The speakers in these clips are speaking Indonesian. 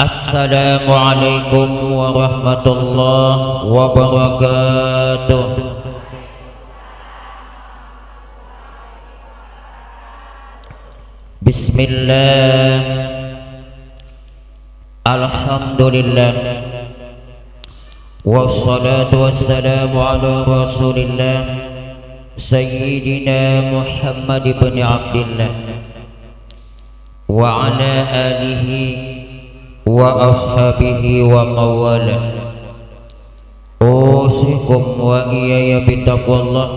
Assalamualaikum warahmatullahi wabarakatuh. Bismillah, alhamdulillah, wassalatu wassalamu ala rasulillah Sayyidina Muhammad ibn Abdillah wa ala alihi wa ashabihi wa mawala. Usikum wa iyaya bitaqwallah.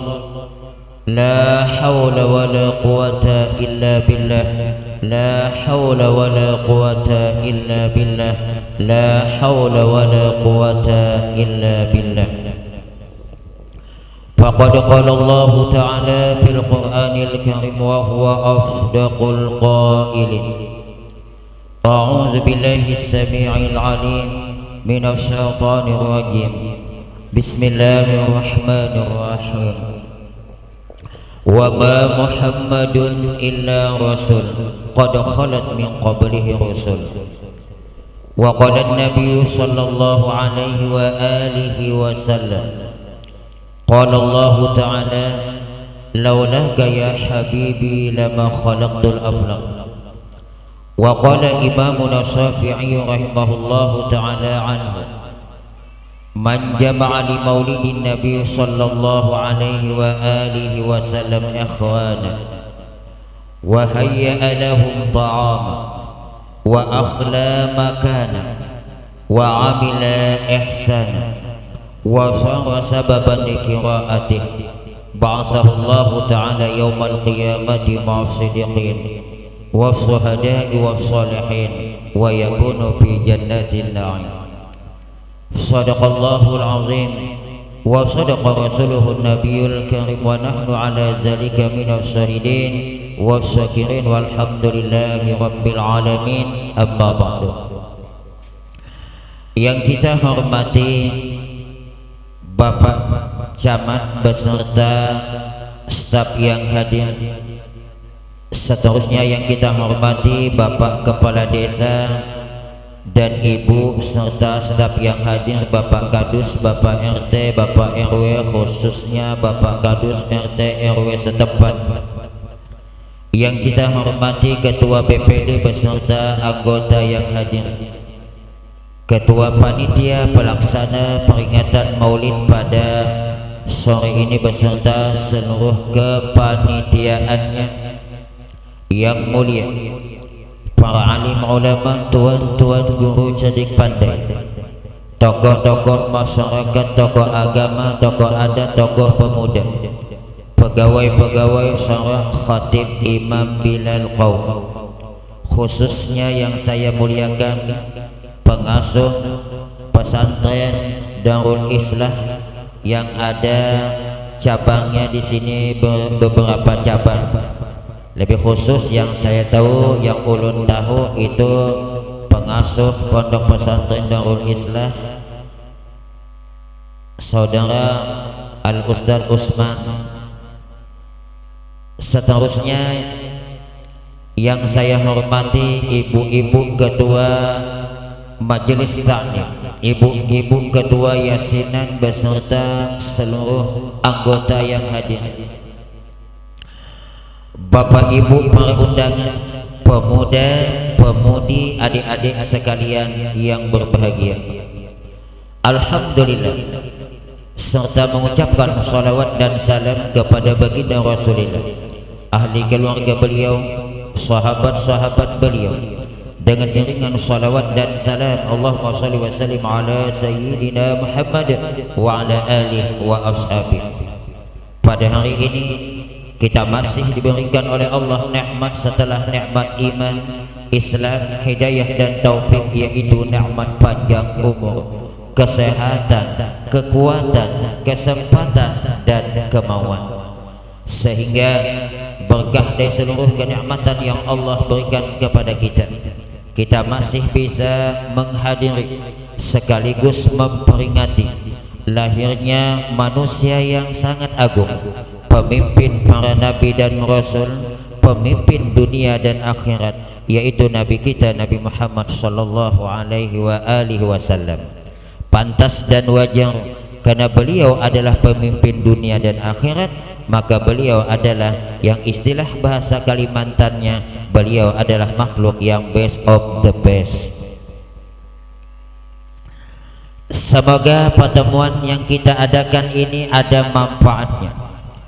La hawla wa la quwata illa billah. La hawla wa la quwata illa billah. La hawla wa la quwata illa billah. Faqad qala Allah ta'ala fil Qur'anil Karim wa huwa afdaqul qailin. أعوذ بالله السميع العليم من الشيطان الرجيم. بسم الله الرحمن الرحيم. وما محمد إلا رسول قد خلت من قبله رسل. وقال النبي صلى الله عليه وآله وسلم قال الله تعالى لولاك يا حبيبي لما خلقت الأفلاك. وقال إمامنا الشافعي رحمه الله تعالى عنه من جمع لمولد النبي صلى الله عليه وآله وسلم إخوانا وهيأ لهم طعاما وأخلى مكانا وعمل إحسانا وصار سببا لقراءته بعثه الله تعالى يوم القيامة مع الصديقين والشهداء والصالحين ويكون في جنات النعيم. صدق الله العظيم وصدق رسوله النبي الكريم ونحن على ذلك من الشاهدين والشاكرين والحمد لله رب العالمين. أما بعد. Yang kita hormati Bapak Camat beserta staf yang hadir, seterusnya yang kita hormati Bapak Kepala Desa dan Ibu serta staf yang hadir, Bapak Kadus, Bapak RT, Bapak RW, khususnya Bapak Kadus RT RW setempat. Yang kita hormati Ketua BPD beserta anggota yang hadir, Ketua Panitia Pelaksana peringatan Maulid pada sore ini beserta seluruh kepanitiaannya yang mulia, para alim ulama, tuan-tuan guru cerdik pandai, tokoh-tokoh masyarakat, tokoh agama, tokoh adat, tokoh pemuda, pegawai-pegawai syarah, khatib, imam, bilal qaum, khususnya yang saya muliakan pengasuh pesantren Darul Islah yang ada cabangnya di sini beberapa cabang. Lebih khusus yang saya tahu, yang ulun tahu itu pengasuh pondok pesantren Darul Islah Saudara Al-Ustaz Usman. Seterusnya yang saya hormati ibu-ibu ketua Majelis Taklim, ibu-ibu ketua Yasinan beserta seluruh anggota yang hadir, Bapak Ibu para undangan, pemuda, pemudi, adik-adik sekalian yang berbahagia. Alhamdulillah, serta mengucapkan salawat dan salam kepada baginda Rasulullah, ahli keluarga beliau, sahabat-sahabat beliau, dengan iringan salawat dan salam. Allahumma salli wa sallim ala Sayyidina Muhammad wa ala alihi wa ashabihi. Pada hari ini kita masih diberikan oleh Allah nikmat setelah nikmat iman, Islam, hidayah dan taufik, yaitu nikmat panjang umur, kesehatan, kekuatan, kesempatan dan kemauan, sehingga berkah dari seluruh kenikmatan yang Allah berikan kepada kita, kita masih bisa menghadiri sekaligus memperingati lahirnya manusia yang sangat agung, pemimpin para nabi dan rasul, pemimpin dunia dan akhirat, yaitu Nabi kita Nabi Muhammad sallallahu alaihi wa alihi wasallam. Pantas dan wajar karena beliau adalah pemimpin dunia dan akhirat, maka beliau adalah yang istilah bahasa Kalimantannya, beliau adalah makhluk yang best of the best. Semoga pertemuan yang kita adakan ini ada manfaatnya,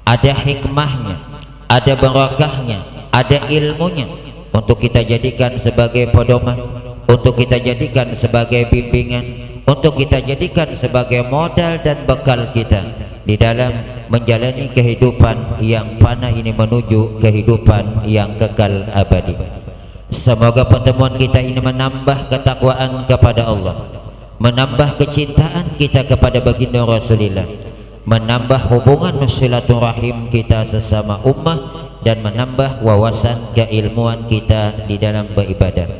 ada hikmahnya, ada barakahnya, ada ilmunya, untuk kita jadikan sebagai pedoman, untuk kita jadikan sebagai bimbingan, untuk kita jadikan sebagai modal dan bekal kita di dalam menjalani kehidupan yang fana ini menuju kehidupan yang kekal abadi. Semoga pertemuan kita ini menambah ketakwaan kepada Allah, menambah kecintaan kita kepada baginda Rasulullah, menambah hubungan silaturahim kita sesama ummah, dan menambah wawasan keilmuan kita di dalam beribadah.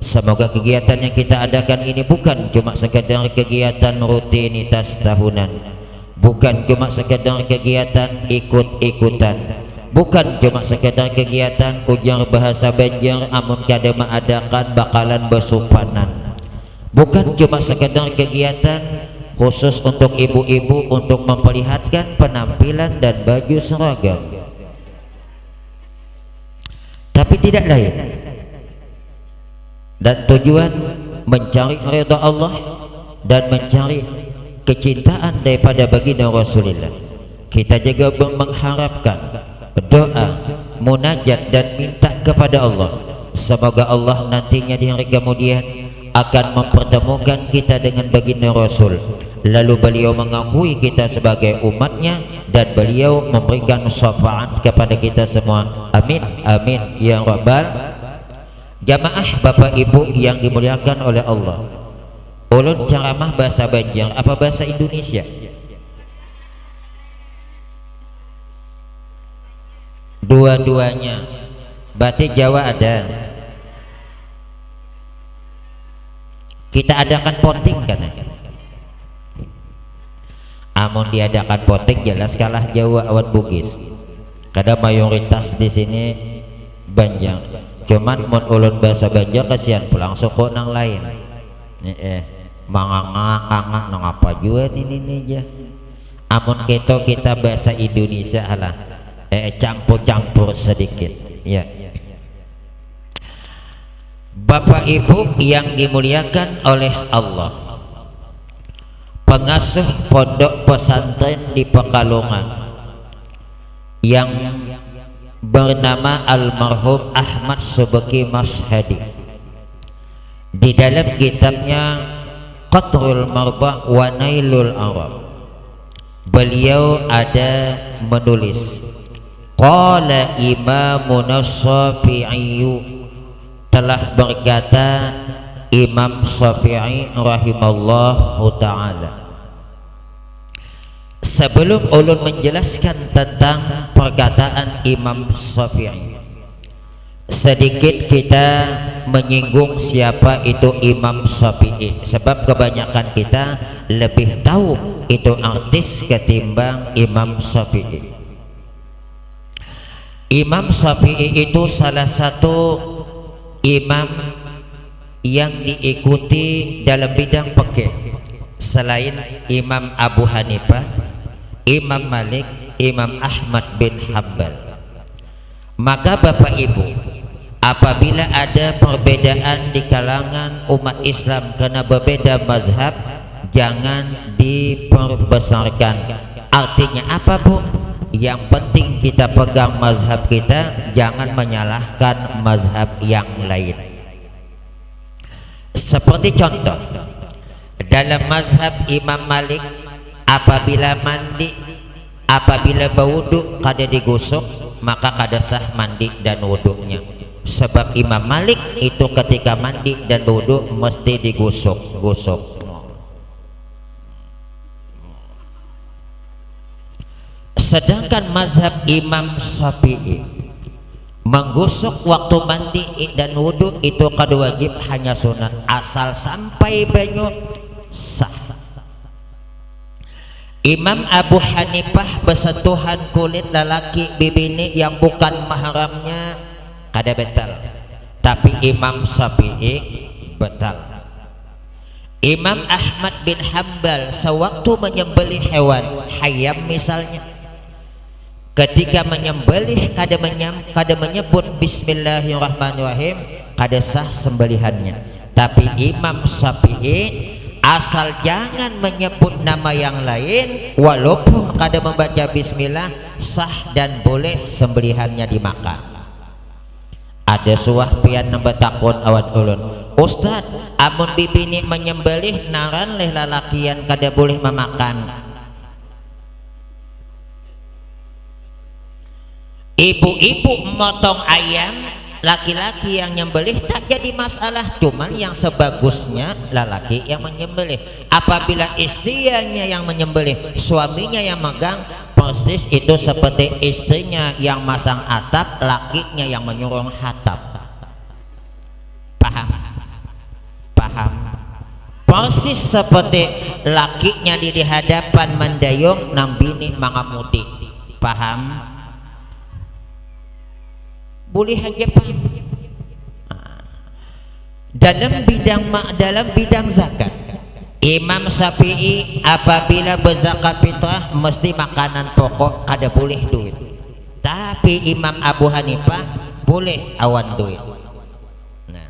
Semoga kegiatan yang kita adakan ini bukan cuma sekedar kegiatan rutinitas tahunan, bukan cuma sekedar kegiatan ikut-ikutan, bukan cuma sekedar kegiatan ujar bahasa Banjar amun kada mengadakan bakalan besupanan, bukan cuma sekedar kegiatan khusus untuk ibu-ibu untuk memperlihatkan penampilan dan baju seragam, tapi tidak lain, dan tujuan mencari ridha Allah dan mencari kecintaan daripada baginda Rasulullah. Kita juga mengharapkan doa, munajat dan minta kepada Allah, semoga Allah nantinya di hari kemudian akan mempertemukan kita dengan baginda Rasul, lalu beliau mengakui kita sebagai umatnya dan beliau memberikan syafaat kepada kita semua. Amin amin ya rabbal. Jamaah Bapak Ibu yang dimuliakan oleh Allah, ulun ceramah bahasa Banjar apa bahasa Indonesia? Dua-duanya. Berarti Jawa ada. Kita adakan poting kan? Amun diadakan poting jelas kalah Jawa awan Bugis. Kadang mayoritas di sini Banjar. Cuman mun ulun bahasa Banjar kasihan pulang suku nang lain. Manganga nang apa juga ini aja. Amun kita bahasa Indonesia alah campur-campur sedikit ya. Bapak Ibu yang dimuliakan oleh Allah, pengasuh pondok pesantren di Pekalongan yang bernama almarhum Ahmad Subeki Mashhadi, di dalam kitabnya Qatrul Marba wa Nailul Arab, beliau ada menulis, qala Imamuna Syafi'i, telah berkata Imam Syafi'i rahimallahu ta'ala. Sebelum ulun menjelaskan tentang perkataan Imam Syafi'i, sedikit kita menyinggung siapa itu Imam Syafi'i, sebab kebanyakan kita lebih tahu itu artis ketimbang Imam Syafi'i. Imam Syafi'i itu salah satu imam yang diikuti dalam bidang fikih selain Imam Abu Hanifah, Imam Malik, Imam Ahmad bin Hanbal. Maka Bapak Ibu, apabila ada perbedaan di kalangan umat Islam karena berbeda mazhab, jangan diperbesarkan. Artinya apa Bu? Yang penting kita pegang mazhab kita, jangan menyalahkan mazhab yang lain. Seperti contoh, dalam mazhab Imam Malik, apabila mandi, apabila berwudu kada digosok, maka kada sah mandi dan wuduknya. Sebab Imam Malik itu ketika mandi dan berwudu mesti digosok-gosok. Sedangkan mazhab Imam Syafi'i menggosok waktu mandi dan wudhu itu kada wajib, hanya sunat, asal sampai banyu sah. Imam Abu Hanifah bersentuhan kulit lelaki bibini yang bukan mahramnya kada betal. Tapi Imam Syafi'i betal. Imam Ahmad bin Hambal sewaktu menyembelih hewan hayam misalnya, ketika menyembelih kada menyebut bismillahirrahmanirrahim, kada sah sembelihannya. Tapi Imam Syafi'i asal jangan menyebut nama yang lain, walaupun kada membaca bismillah, sah dan boleh sembelihannya dimakan. Ada suah pian nambah takun awat ulun, Ustad, amun bibini menyembelih naran leh lalakian kada boleh memakan. Ibu-ibu motong ayam, laki-laki yang nyembelih tak jadi masalah, cuman yang sebagusnya lalaki yang menyembelih. Apabila istrinya yang menyembelih, suaminya yang megang, persis itu seperti istrinya yang masang atap, lakinya yang menyurung hatap. Paham? Paham? Persis seperti lakinya di hadapan mendayung, nambini mangamuti. Paham? Boleh aja paham. Dalam bidang zakat, Imam Syafi'i apabila berzakat fitrah mesti makanan pokok, kada boleh duit. Tapi Imam Abu Hanifah boleh awan duit. Nah,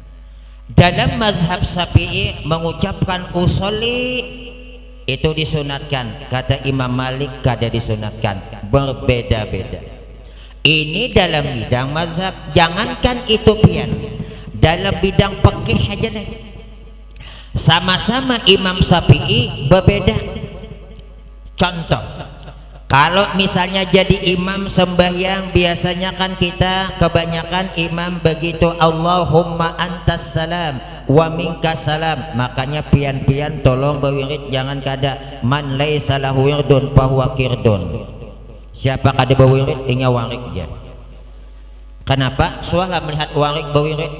dalam mazhab Syafi'i mengucapkan usolli itu disunatkan, kata Imam Malik kada disunatkan. Berbeda-beda. Ini dalam bidang mazhab, jangankan itu pian, dalam bidang fikih aja deh. Sama-sama Imam Syafi'i berbeda. Contoh, kalau misalnya jadi imam sembahyang, biasanya kan kita kebanyakan imam begitu Allahumma antas salam wa minkas salam, makanya pian-pian tolong berwirid jangan kada man laisa lahu wirdun fahuwa kirdun. Siapa kada berwirid inya warik je. Kenapa? Soalnya melihat warik berwirid.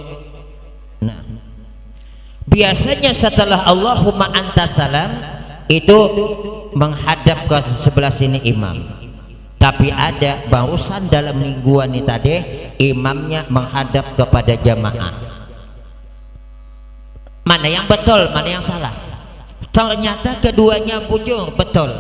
Nah, biasanya setelah Allahumma antas salam itu menghadap ke sebelah sini imam. Tapi ada barusan dalam mingguan ini tadi imamnya menghadap kepada jamaah. Mana yang betul, mana yang salah? Ternyata keduanya bujur betul.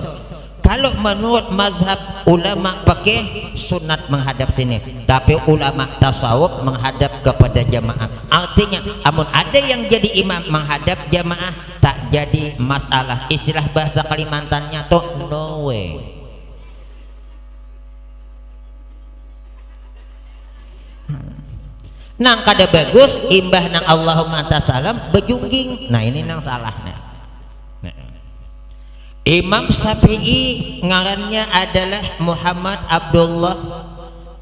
Kalau menurut mazhab ulama pakai sunat menghadap sini, tapi ulama tasawuf menghadap kepada jamaah. Artinya amun ada yang jadi imam menghadap jamaah tak jadi masalah. Istilah bahasa Kalimantannya tuh no way. Nang kada bagus imbah nang Allahumma atas salam bejungging. Nah ini nang salahnya. Imam Syafi'i ngarannya adalah Muhammad Abdullah,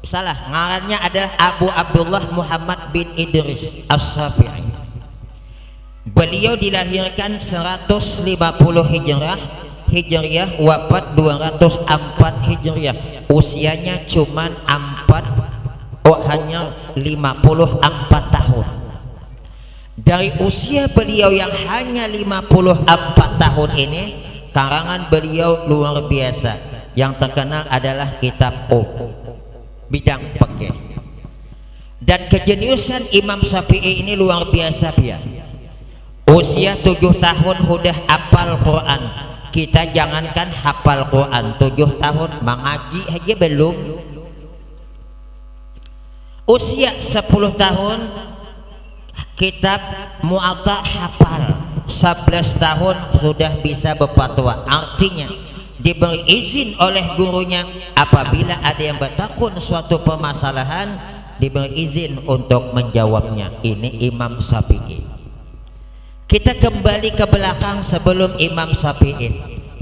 salah, ngarannya adalah Abu Abdullah Muhammad bin Idris As-Syafi'i. Beliau dilahirkan 150 Hijriah, wafat 204 Hijriah. Usianya cuman hanya 54 tahun. Dari usia beliau yang hanya 54 tahun ini, karangan beliau luar biasa. Yang terkenal adalah kitab bidang fikih. Dan kejeniusan Imam Syafi'i ini luar biasa dia. Usia 7 tahun sudah hafal Quran. Kita jangankan hafal Quran, 7 tahun mengaji aja belum. Usia 10 tahun kitab Muwatta hafal. 11 tahun sudah bisa berfatwa. Artinya diberi izin oleh gurunya apabila ada yang bertakun suatu permasalahan, diberi izin untuk menjawabnya. Ini Imam Syafi'i. Kita kembali ke belakang sebelum Imam Syafi'i.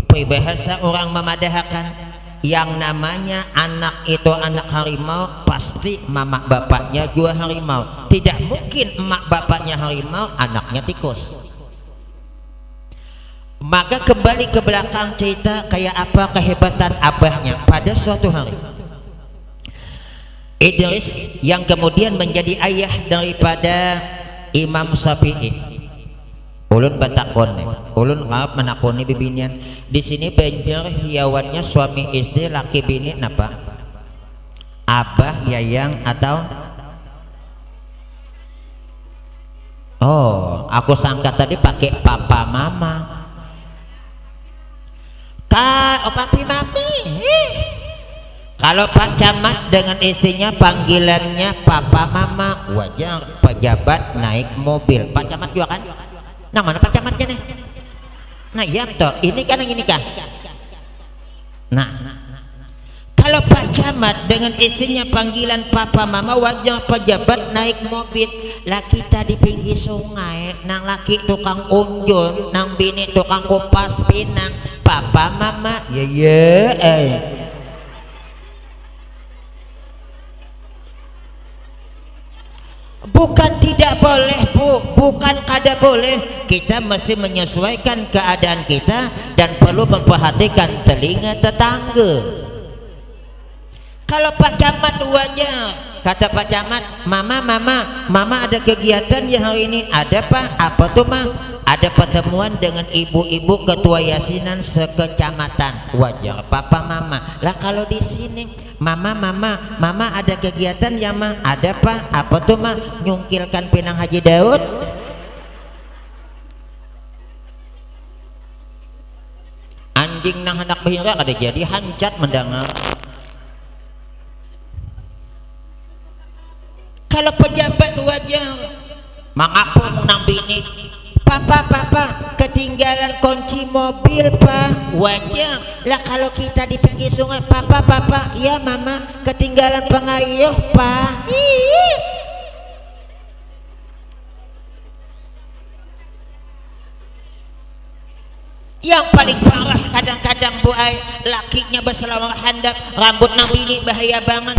Peribahasa orang memadahkan yang namanya anak itu anak harimau, pasti mama bapaknya juga harimau. Tidak mungkin emak bapaknya harimau, anaknya tikus. Maka kembali ke belakang cerita kayak apa kehebatan abahnya. Pada suatu hari Idris yang kemudian menjadi ayah daripada Imam Syafi'i. Ulun batakon nih, ulun ngap menakoni bibinian. Di sini banjir hiawannya suami istri laki bini napa? Abah, yayang atau Oh, aku sangka tadi pakai papa mama. Papi mami. Kalau Pak Camat dengan istrinya panggilannya papa mama, wajar pejabat naik mobil. Pak Camat juga kan? Nah, mana Pak Camatnya nih? Nah, iya toh. Ini kan yang ini kah? Nah, kalau Pak Camat dengan istrinya panggilan papa mama, wajar pejabat naik mobil. Lah kita di pinggir sungai, nang laki tukang unjun, nang bini tukang kupas pinang, papa mama, Bukan tidak boleh bu, bukan kada boleh. Kita mesti menyesuaikan keadaan kita dan perlu memperhatikan telinga tetangga. Kalau Pak Camat wajar, kata Pak Camat, mama ada kegiatan ya hari ini. Ada Pak, apa tuh mah? Ada pertemuan dengan ibu-ibu ketua yasinan sekecamatan. Wajar papa mama. Lah kalau di sini mama ada kegiatan ya mah? Ada Pak, apa tuh mah? Nyungkilkan pinang Haji Daud. Anjing nang hendak bahira kada jadi hancat mendengar. Kalau pejabat wajar mangapung nang bini, papa ketinggalan kunci mobil pak, wajar lah. Kalau kita di pinggir sungai, papa ya mama ketinggalan pengayuh pak. Yang paling parah kadang-kadang bu ay, lakinya berselawang handap, rambut nang bini bahaya banget.